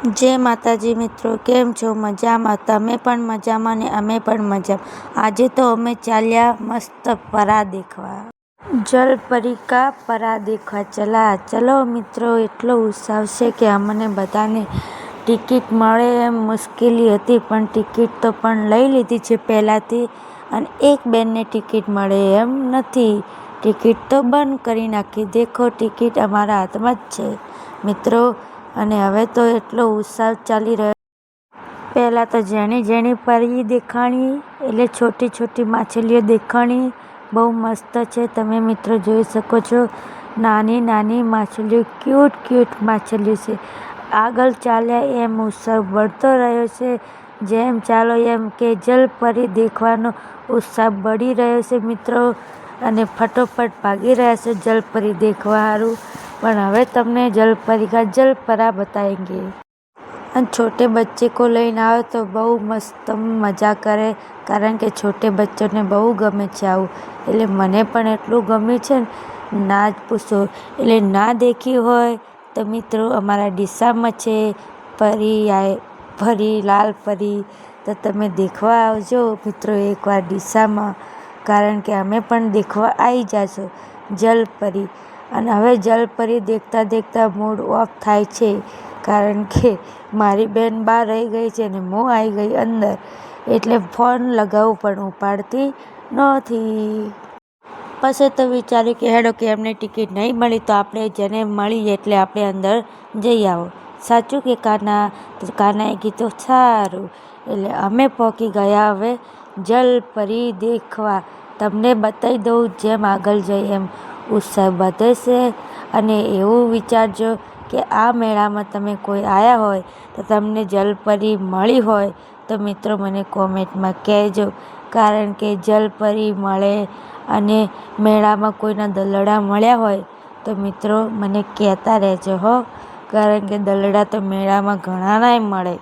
જય માતાજી મિત્રો, કેમ છો? મજામાં? તમે પણ મજામાં ને અમે પણ મજામાં। આજે તો અમે ચાલ્યા મસ્ત પરા દેખવા, જલપરી કા પરા દેખવા ચલા। ચલો મિત્રો, એટલો ઉત્સાહ છે કે અમને બધાને ટિકિટ મળે એમ મુશ્કેલી હતી, પણ ટિકિટ તો પણ લઈ લીધી છે પહેલાંથી, અને એક બેનને ટિકિટ મળે એમ નથી, ટિકિટ તો બંધ કરી નાખી। દેખો, ટિકિટ અમારા હાથમાં જ છે મિત્રો। અને હવે તો એટલો ઉત્સાહ ચાલી રહ્યો। પહેલાં તો ઝીણી પરી દેખાણી, એટલે છોટી છોટી માછલીઓ દેખાણી, બહુ મસ્ત છે। તમે મિત્રો જોઈ શકો છો, નાની નાની માછલીઓ, ક્યુટ માછલીઓ છે। આગળ ચાલ્યા એમ ઉત્સાહ बढ़તો રહ્યો છે, જેમ ચાલો એમ કે જલપરી દેખવાનો ઉત્સાહ बढ़ી રહ્યો છે મિત્રો। અને ફટોફટ ભાગી રહ્યા છે જલપરી देखवा हारू। પણ હવે તમને जलपरी का जलपरा बताएंगे। અને छोटे बच्चे को લઈને આવે તો બહુ મસ્ત મજા કરે, કારણ કે छोटे बच्चोને બહુ ગમે છે આવું। એટલે મને પણ એટલું ગમે છે ને, ના જ પૂછો। એટલે ના દેખી હોય તો મિત્રો, અમારા ડીસામાં છે પરી, લાલ પરી, તો તમે દેખવા આવજો મિત્રો એકવાર ડીસામાં, કારણ કે અમે પણ દેખવા આવી જાશો જલપરી। અને હવે જલપરી દેખતા દેખતા મૂડ ઓફ થાય છે, કારણ કે મારી બેન બહાર રહી ગઈ છે ને હું આવી ગઈ અંદર, એટલે ફોન લગાવું પણ ઉપાડતી નથી। પછી તો વિચાર્યું કે હેડો કે એમને ટિકિટ નહીં મળી તો આપણે જેને મળી એટલે આપણે અંદર જઈ આવો, સાચું કે કાના? તો કાનાએ કીધું સારું। એટલે અમે પહોંચી ગયા હવે જલપરી દેખવા। તમને બતાવી દઉં, જેમ આગળ જઈ એમ ઉત્સાહ વધે છે। અને એવું વિચારજો કે આ મેળામાં તમે કોઈ આવ્યા હોય તો તમને જલપરી મળી હોય તો મિત્રો મને કોમેન્ટમાં કહેજો, કારણ કે જલપરી મળે અને મેળામાં કોઈના દલડા મળ્યા હોય તો મિત્રો મને કહેતા રહેજો હો, કારણ કે દલડા તો મેળામાં ઘણાનાય મળે।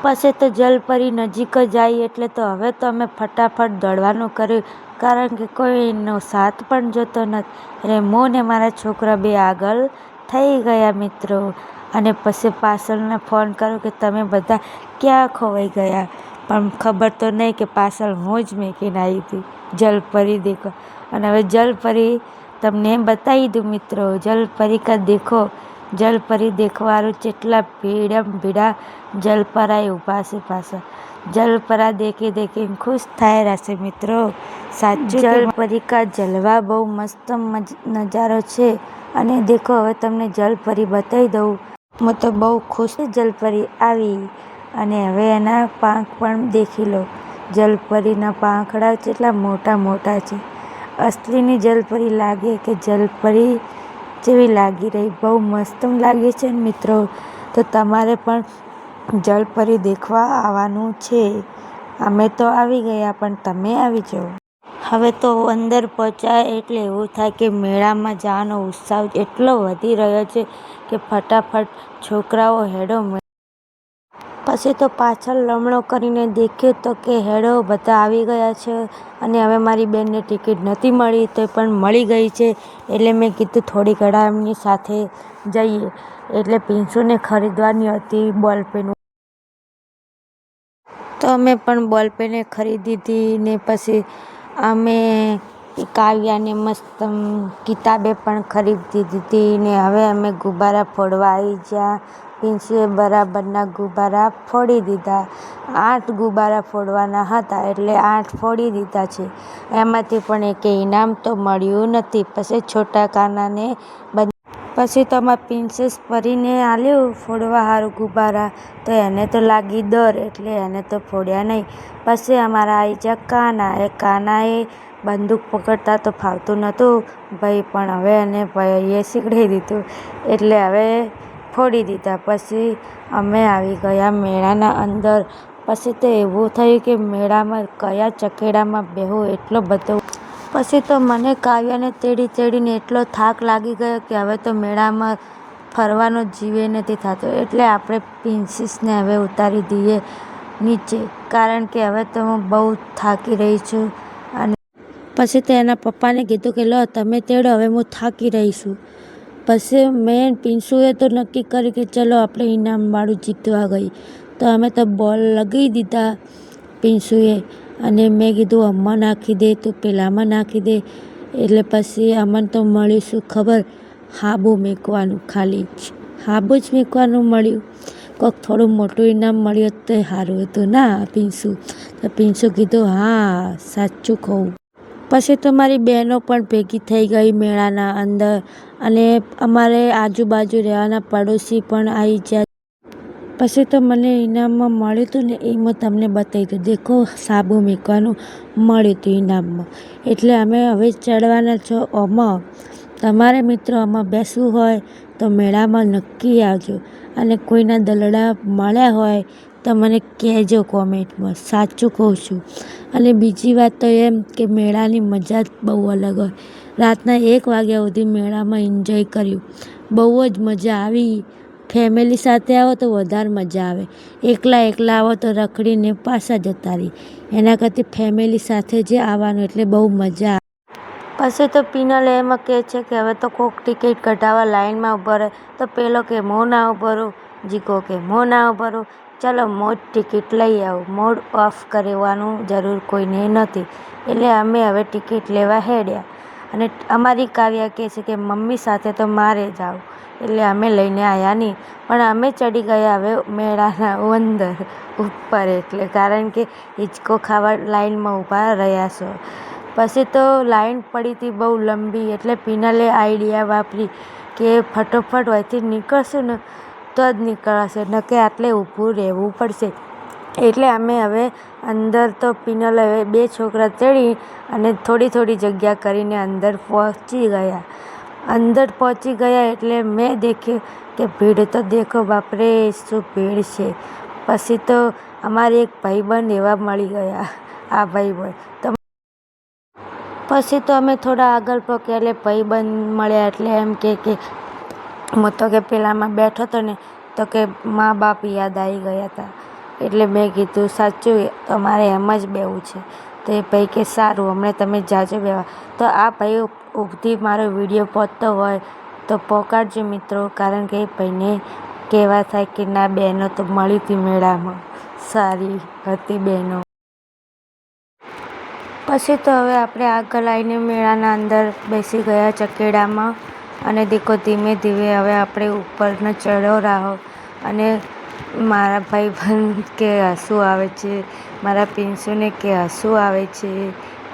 પછી તો જલપરી નજીક જ આવી, એટલે તો હવે તો અમે ફટાફટ દોડવાનું કર્યું, કારણ કે કોઈનો સાથ પણ જોતો નથી। એટલે હું ને મારા છોકરા બે આગળ થઈ ગયા મિત્રો। અને પછી પાછળને ફોન કર્યો કે તમે બધા ક્યાં ખોવાઈ ગયા, પણ ખબર તો નહીં કે પાછળ હું જ મેકીને આવી હતી જલપરી દેખવા। અને હવે જલપરી તમને બતાવી દઉં મિત્રો, જલપરી કા દેખો। જલપરી દેખવાવાળું જેટલા ભીડા જલપરાએ ઊભા છે પાછળ, જલપરા દેખીને ખુશ થાય રહેશે મિત્રો, સાચું। જલપરી કા જલવા બહુ મસ્ત નજારો છે। અને દેખો, હવે તમને જલપરી બતાવી દઉં। હું તો બહુ ખુશ છું જલપરી આવી। અને હવે એના પાંખ પણ દેખી લો, જલપરીના પાંખડા કેટલા મોટા છે। અસલીની જલપરી લાગે કે જલપરી જેવી લાગી રહી, બહુ મસ્ત લાગે છે મિત્રો। તો તમારે પણ જલપરી દેખવા આવવાનું છે। અમે તો આવી ગયા, પણ તમે આવી જાઓ। હવે તો અંદર પહોંચ્યા એટલે એવું થાય કે મેળામાં જવાનો ઉત્સાહ એટલો વધી રહ્યો છે કે ફટાફટ છોકરાઓ હેડો। પછી તો પાછળ લમણો કરીને દેખ્યું તો કે હેડો બધા આવી ગયા છે। અને હવે મારી બેનને ટિકિટ નહોતી મળી તો પણ મળી ગઈ છે, એટલે મેં કીધું થોડી ઘણા એમની સાથે જઈએ। એટલે પિન્સુને ખરીદવાની હતી બોલપેન, તો અમે પણ બોલપેને ખરીદી હતી ને પછી અમે કાવ્યાને મસ્ત કિતાબે પણ ખરીદી દીધી ને હવે અમે ગુબ્બારા ફોડવા આવી ગયા। પિન્સુએ બરાબરના ગુબ્બારા ફોડી દીધા, 8 ગુબ્બારા ફોડવાના હતા એટલે 8 ફોડી દીધા છે। એમાંથી પણ એકે ઇનામ તો મળ્યું નથી। પછી છોટા કાનાને પછી તો અમારા પ્રિન્સેસ પરીને આલ્યું ફોડવા હારું ગુબ્બારા, તો એને તો લાગી ડર, એટલે એને તો ફોડ્યા નહીં। પછી અમારા આવી ગયા કાનાએ બંદૂક પકડતા તો ફાવતું નહોતું ભાઈ, પણ હવે એને ભાઈએ શીખડાવી દીધું એટલે હવે ફોડી દીધા। પછી અમે આવી ગયા મેળાના અંદર। પછી તો એવું થયું કે મેળામાં કયા ચકેડામાં બેહું, એટલો બધો। પછી તો મને કાવ્યાને તેડીને એટલો થાક લાગી ગયો કે હવે તો મેળામાં ફરવાનો જીવે નથી થતો, એટલે આપણે પ્રિન્સેસને હવે ઉતારી દઈએ નીચે, કારણ કે હવે તો હું બહુ થાકી રહી છું। અને પછી તો એના પપ્પાને કીધું કે લો તમે તેડો, હવે હું થાકી રહી છું। પછી મેં પિન્સુએ તો નક્કી કર્યું કે ચલો આપણે ઇનામવાળું જીતવા ગઈ, તો અમે તો બોલ લગાવી દીધા પિન્સુએ, અને મેં કીધું આમાં નાખી દે તો પેલામાં નાખી દે. એટલે પછી અમને તો મળ્યું શું ખબર, હાબુ મૂકવાનું, ખાલી હાબુ જ મૂકવાનું મળ્યું. કોઈક થોડું મોટું ઇનામ મળ્યું તો સારું હતું ના પિન્સુ? તો પિન્સુ કીધું હા સાચું કહું. પછી તો મારી બહેનો પણ ભેગી થઈ ગઈ મેળાના અંદર, અને અમારે આજુબાજુ રહેવાના પડોશી પણ આવી ગયા. પછી તો મને ઇનામમાં મળ્યું હતું ને એ મેં તમને બતાવી દઉં. દેખો સાબુ મૂકવાનું મળ્યું હતું ઇનામમાં. એટલે અમે હવે ચડવાના છો આમાં. તમારે મિત્રો આમાં બેસવું હોય તો મેળામાં નક્કી આવજો, અને કોઈના દલડા મળ્યા હોય તો મને કહેજો કોમેન્ટમાં, સાચું કહું છું. અને બીજી વાત તો એમ કે મેળાની મજા જ બહુ અલગ હોય. રાતના 1 વાગ્યા સુધી મેળામાં એન્જોય કર્યું, બહુ જ મજા આવી. ફેમિલી સાથે આવો તો વધારે મજા આવે, એકલા આવો તો રખડીને પાછા જતા રહી. એના કરતાં ફેમિલી સાથે જ આવવાનું એટલે બહુ મજા આવે. પછી તો પિનલ એમાં કહે છે કે હવે તો કોક ટિકિટ કઢાવવા લાઈનમાં ઊભો રહે, તો પેલો કે હું ના ઊભો રહું, જીગો કે હું ના ઊભો રહું. ચલો હું જ ટિકિટ લઈ આવું, મૂડ ઓફ કરવાનું જરૂર કોઈને નથી. એટલે અમે હવે ટિકિટ લેવા હેડ્યા, અને અમારી કાવ્યા કહે છે કે મમ્મી સાથે તો મારે જાવ, એટલે અમે લઈને આવ્યા નહીં. પણ અમે ચડી ગયા હવે મેળાના અંદર ઉપર, એટલે કારણ કે હિંચકો ખાવા લાઈનમાં ઊભા રહ્યા છો. પછી તો લાઈન પડી હતી બહુ લંબી, એટલે પિનલે આઈડિયા વાપરી કે ફટોફટ હોયથી નીકળશું ને તો જ નીકળશે, ન કે આટલે ઊભું રહેવું પડશે. એટલે અમે હવે અંદર તો પિનલ હવે 2 છોકરા ચડી અને થોડી જગ્યા કરીને અંદર પહોંચી ગયા. અંદર પહોંચી ગયા એટલે મેં દેખ્યું કે ભીડ તો દેખો બાપરે શું ભીડ છે. પછી તો અમારે એક ભાઈબંધ એવા મળી ગયા, આ ભાઈબંધ તો પછી તો અમે થોડા આગળ પહોંચ્યા એટલે ભાઈબંધ મળ્યા, એટલે એમ કે હું તો કે પેલામાં બેઠો હતો ને તો કે મા બાપ યાદ આવી ગયા હતા. એટલે મેં કીધું સાચું તમારે એમ જ બેવું છે? તો એ ભાઈ કે સારું હમણાં તમે જાજો બેવા. તો આ ભાઈ ઉપરથી મારો વિડીયો પહોંચતો હોય તો પહોંચાડજો મિત્રો, કારણ કે એ ભાઈને કહેવા થાય કે ના બહેનો તો મળી હતી મેળામાં, સારી હતી બહેનો. પછી તો હવે આપણે આગળ આવીને મેળાના અંદર બેસી ગયા ચકેડામાં, અને દેખો ધીમે ધીમે હવે આપણે ઉપરનો ચડ્યો રહ્યો. અને મારા ભાઈબંધ કે હસવું આવે છે, મારા પિન્સુને કે હસવું આવે છે,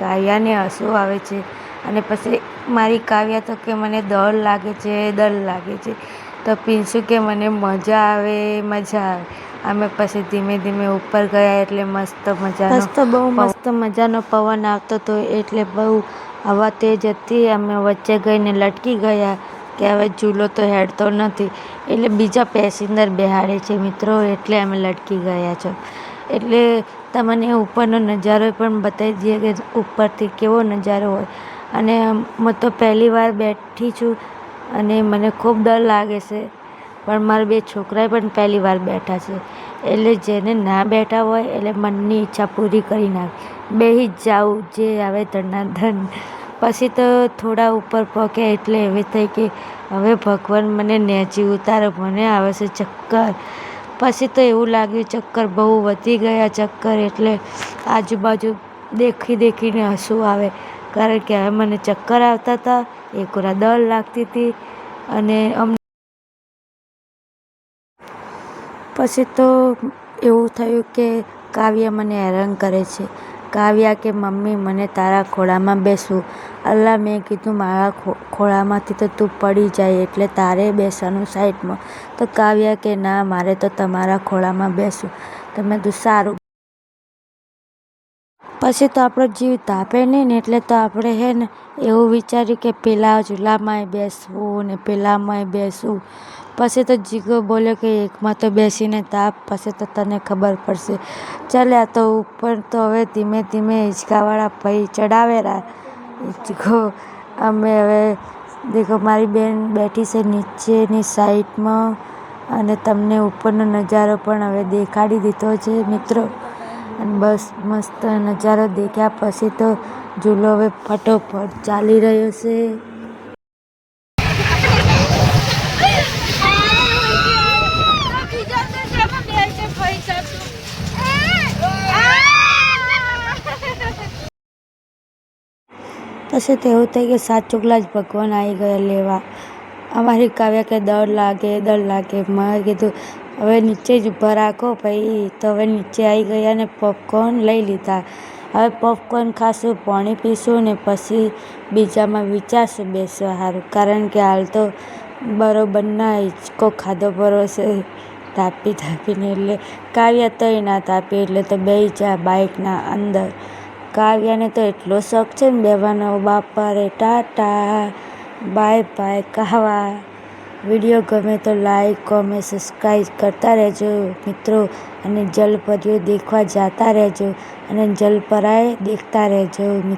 કાવ્યાને હસવું આવે છે. અને પછી મારી કાવ્યા તો કે મને ડર લાગે છે, તો પિન્સુ કે મને મજા આવે. અમે પછી ધીમે ધીમે ઉપર ગયા એટલે બહુ મસ્ત મજાનો પવન આવતો હતો, એટલે બહુ હવા તેજ હતી. અમે વચ્ચે ગઈને લટકી ગયા કે હવે ઝૂલો તો હેડતો નથી, એટલે બીજા પેસેન્જર બેહાડે છે મિત્રો, એટલે અમે લટકી ગયા છો. એટલે તમને ઉપરનો નજારો પણ બતાવી દઈએ કે ઉપરથી કેવો નજારો હોય. અને હું તો પહેલી વાર બેઠી છું અને મને ખૂબ ડર લાગે છે, પણ મારા 2 છોકરાએ પણ પહેલી વાર બેઠા છે. એટલે જેને ના બેઠા હોય એટલે મનની ઈચ્છા પૂરી કરી નાખે, બેસી જ જાઉં જે આવે ધન. પછી તો થોડા ઉપર પહોંચ્યા એટલે એવી થઈ કે હવે ભગવાન મને નેચી ઉતારો, મને આવે છે ચક્કર. પછી તો એવું લાગ્યું ચક્કર બહુ વધી ગયા, એટલે આજુબાજુ દેખીને હસવું આવે, કારણ કે હવે મને ચક્કર આવતા હતા, એકરા ડર લાગતી હતી. અને પછી તો એવું થયું કે કાવ્યા મને હેરાન કરે છે. કાવ્યા કે મમ્મી મને તારા ખોળામાં બેસવું. અલ્લા મેં કીધું મારા ખોળામાંથી તો તું પડી જાય એટલે તારે બેસવાનું સાઈડમાં. તો કાવ્યા કે ના મારે તો તમારા ખોળામાં બેસવું. તો મેં કીધું સારું. પછી તો આપણો જીવ તાપે નહીં ને, એટલે તો આપણે એવું વિચાર્યું કે પેલા ઝૂલામાંય બેસવું ને પેલામાંય બેસવું. પછી તો જીગો બોલ્યો કે એકમાં તો બેસીને તાપ, પછી તો તને ખબર પડશે. ચાલ્યા તો ઉપર તો હવે ધીમે ધીમે હિંચકાવાળા ભાઈ ચડાવેરા હિંચકો. અમે હવે દેખો મારી બેન બેઠી છે નીચેની સાઈડમાં, અને તમને ઉપરનો નજારો પણ હવે દેખાડી દીધો છે મિત્રો. અને બસ મસ્ત નજારો દેખ્યા પછી તો ઝૂલો હવે ફટોફટ ચાલી રહ્યો છે. પછી તો એવું થઈ કે સાચુકલા જ ભગવાન આવી ગયા લેવા. અમારી કાવ્યા કે ડર લાગે. મેં કીધું હવે નીચે જ ઊભા રાખો ભાઈ. તો હવે નીચે આવી ગયા ને પોપકોર્ન લઈ લીધા. હવે પોપકોર્ન ખાશું, પાણી પીશું ને પછી બીજામાં વિચારશું બેસવા સારું. કારણ કે હાલ તો બરોબર ના હિંચકો ખાધો પડો છે તાપીને. એટલે કાવ્યા તોય ના તાપી એટલે તો બેસી જા બાઇકના અંદર. કાવ્યાને તો એટલો શોખ છે ને બેવાનો. બાપા રે ટાટા બાય બાય કાવા. વિડીયો ગમે તો લાઈક કોમેન્ટ સબસ્ક્રાઈબ કરતા રહેજો મિત્રો. અને જલપરીઓ દેખવા જતા રહેજો અને જલપરાએ દેખતા રહેજો મિત્રો.